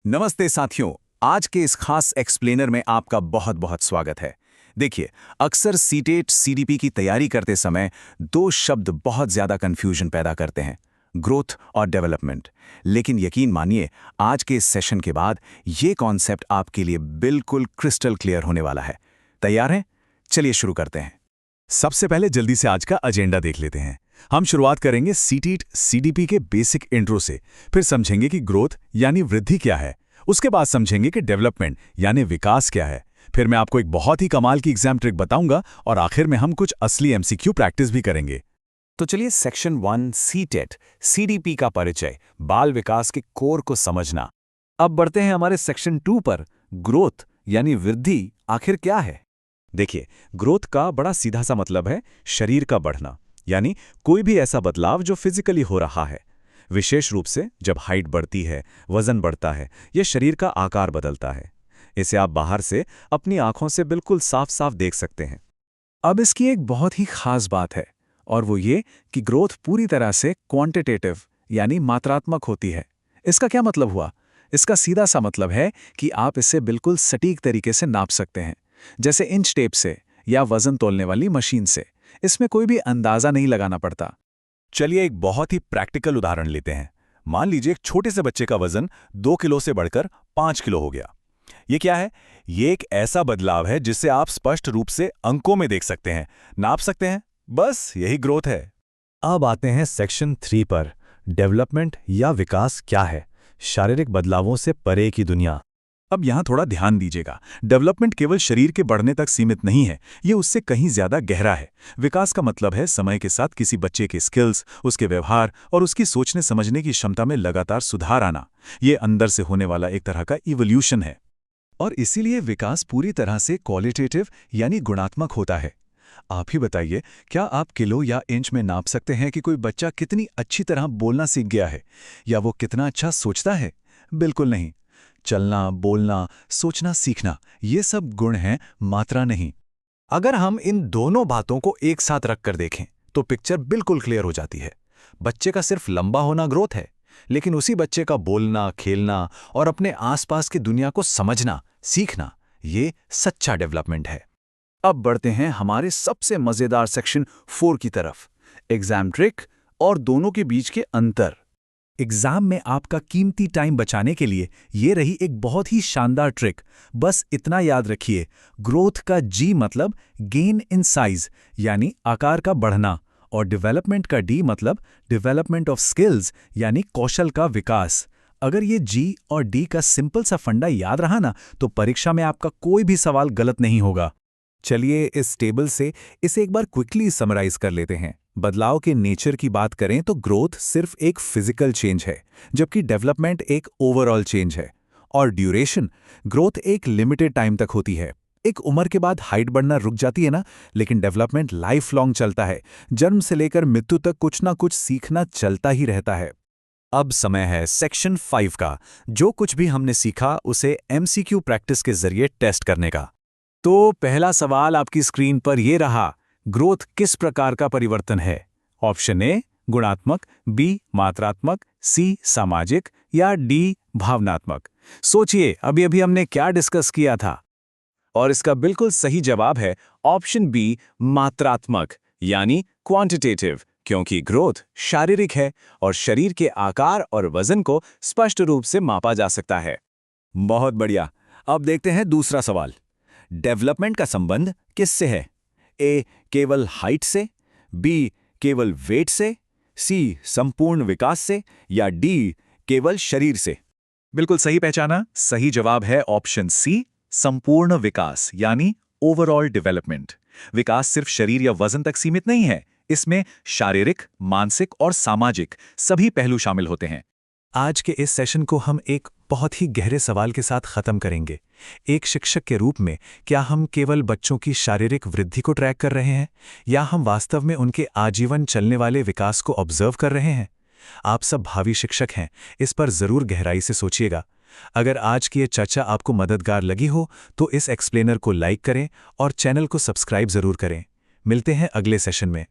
नमस्ते साथियों, आज के इस खास एक्सप्लेनर में आपका बहुत बहुत स्वागत है। देखिए, अक्सर सीटेट सीडीपी की तैयारी करते समय दो शब्द बहुत ज़्यादा कन्फ्यूजन पैदा करते हैं, ग्रोथ और डेवलपमेंट। लेकिन यकीन मानिए, आज के इस सेशन के बाद ये कॉन्सेप्ट आपके लिए बिल्कुल क्रिस्टल क्लियर होने वाला है। तैयार हैं? चलिए शुरू करते हैं। सबसे पहले जल्दी से आज का एजेंडा देख लेते हैं। हम शुरुआत करेंगे सीटेट सीडीपी के बेसिक इंट्रो से, फिर समझेंगे कि ग्रोथ यानी वृद्धि क्या है, उसके बाद समझेंगे कि डेवलपमेंट यानी विकास क्या है, फिर मैं आपको एक बहुत ही कमाल की एग्जाम ट्रिक बताऊंगा और आखिर में हम कुछ असली एमसीक्यू प्रैक्टिस भी करेंगे। तो चलिए सेक्शन 1 सीटेट सीडीपी का परिचय, बाल विकास के कोर को समझना। अब बढ़ते हैं हमारे सेक्शन 2 पर, ग्रोथ यानी वृद्धि आखिर क्या है। देखिए, ग्रोथ का बड़ा सीधा सा मतलब है शरीर का बढ़ना, यानी कोई भी ऐसा बदलाव जो फिजिकली हो रहा है। विशेष रूप से जब हाइट बढ़ती है, वजन बढ़ता है या शरीर का आकार बदलता है। इसे आप बाहर से अपनी आंखों से बिल्कुल साफ साफ देख सकते हैं। अब इसकी एक बहुत ही खास बात है, और वो ये कि ग्रोथ पूरी तरह से क्वांटिटेटिव यानी मात्रात्मक होती है। इसका क्या मतलब हुआ? इसका सीधा सा मतलब है कि आप इसे बिल्कुल सटीक तरीके से नाप सकते हैं, जैसे इंच टेप से या वजन तोलने वाली मशीन से। इसमें कोई भी अंदाजा नहीं लगाना पड़ता। चलिए एक बहुत ही प्रैक्टिकल उदाहरण लेते हैं। मान लीजिए एक छोटे से बच्चे का वजन 2 किलो से बढ़कर 5 किलो हो गया। ये क्या है? ये एक ऐसा बदलाव है जिसे आप स्पष्ट रूप से अंकों में देख सकते हैं, नाप सकते हैं। बस यही ग्रोथ है। अब आते हैं सेक्शन 3 पर, डेवलपमेंट या विकास क्या है, शारीरिक बदलावों से परे की दुनिया। अब यहां थोड़ा ध्यान दीजिएगा। डेवलपमेंट केवल शरीर के बढ़ने तक सीमित नहीं है, ये उससे कहीं ज्यादा गहरा है। विकास का मतलब है समय के साथ किसी बच्चे के स्किल्स, उसके व्यवहार और उसकी सोचने समझने की क्षमता में लगातार सुधार आना। ये अंदर से होने वाला एक तरह का इवोल्यूशन है, और इसीलिए विकास पूरी तरह से क्वालिटेटिव यानी गुणात्मक होता है। आप ही बताइए, क्या आप किलो या इंच में नाप सकते हैं कि कोई बच्चा कितनी अच्छी तरह बोलना सीख गया है, या वो कितना अच्छा सोचता है? बिल्कुल नहीं। चलना, बोलना, सोचना सीखना, ये सब गुण हैं, मात्रा नहीं। अगर हम इन दोनों बातों को एक साथ रखकर देखें तो पिक्चर बिल्कुल क्लियर हो जाती है। बच्चे का सिर्फ लंबा होना ग्रोथ है, लेकिन उसी बच्चे का बोलना, खेलना और अपने आसपास की दुनिया को समझना, सीखना, ये सच्चा डेवलपमेंट है। अब बढ़ते हैं हमारे सबसे मजेदार सेक्शन 4 की तरफ, एग्जाम ट्रिक और दोनों के बीच के अंतर। एग्जाम में आपका कीमती टाइम बचाने के लिए ये रही एक बहुत ही शानदार ट्रिक। बस इतना याद रखिए, ग्रोथ का जी मतलब गेन इन साइज यानी आकार का बढ़ना, और डेवलपमेंट का डी मतलब डेवलपमेंट ऑफ स्किल्स यानी कौशल का विकास। अगर ये जी और डी का सिंपल सा फंडा याद रहा ना, तो परीक्षा में आपका कोई भी सवाल गलत नहीं होगा। चलिए इस टेबल से इसे एक बार क्विकली समराइज कर लेते हैं। बदलाव के नेचर की बात करें तो ग्रोथ सिर्फ एक फिजिकल चेंज है, जबकि डेवलपमेंट एक ओवरऑल चेंज है। और ड्यूरेशन, ग्रोथ एक लिमिटेड टाइम तक होती है। एक उम्र के बाद हाइट बढ़ना रुक जाती है ना, लेकिन डेवलपमेंट लाइफ लॉन्ग चलता है। जन्म से लेकर मृत्यु तक कुछ ना कुछ सीखना चलता ही रहता है। अब समय है सेक्शन 5 का। जो कुछ भी हमने सीखा उसे एमसीक्यू प्रैक्टिस के जरिए टेस्ट करने का। तो पहला सवाल आपकी स्क्रीन पर यह रहा, ग्रोथ किस प्रकार का परिवर्तन है? ऑप्शन ए गुणात्मक, बी मात्रात्मक, सी सामाजिक या डी भावनात्मक। सोचिए, अभी अभी हमने क्या डिस्कस किया था? और इसका बिल्कुल सही जवाब है ऑप्शन बी मात्रात्मक यानी क्वांटिटेटिव, क्योंकि ग्रोथ शारीरिक है और शरीर के आकार और वजन को स्पष्ट रूप से मापा जा सकता है। बहुत बढ़िया। अब देखते हैं दूसरा सवाल। डेवलपमेंट का संबंध किससे है? ए केवल हाइट से, बी केवल वेट से, सी संपूर्ण विकास से, या डी केवल शरीर से? बिल्कुल सही पहचाना। सही जवाब है ऑप्शन सी, संपूर्ण विकास यानी ओवरऑल डेवलपमेंट। विकास सिर्फ शरीर या वजन तक सीमित नहीं है, इसमें शारीरिक, मानसिक और सामाजिक सभी पहलू शामिल होते हैं। आज के इस सेशन को हम एक बहुत ही गहरे सवाल के साथ खत्म करेंगे। एक शिक्षक के रूप में क्या हम केवल बच्चों की शारीरिक वृद्धि को ट्रैक कर रहे हैं, या हम वास्तव में उनके आजीवन चलने वाले विकास को ऑब्जर्व कर रहे हैं? आप सब भावी शिक्षक हैं, इस पर जरूर गहराई से सोचिएगा। अगर आज की ये चर्चा आपको मददगार लगी हो तो इस एक्सप्लेनर को लाइक करें और चैनल को सब्सक्राइब जरूर करें। मिलते हैं अगले सेशन में।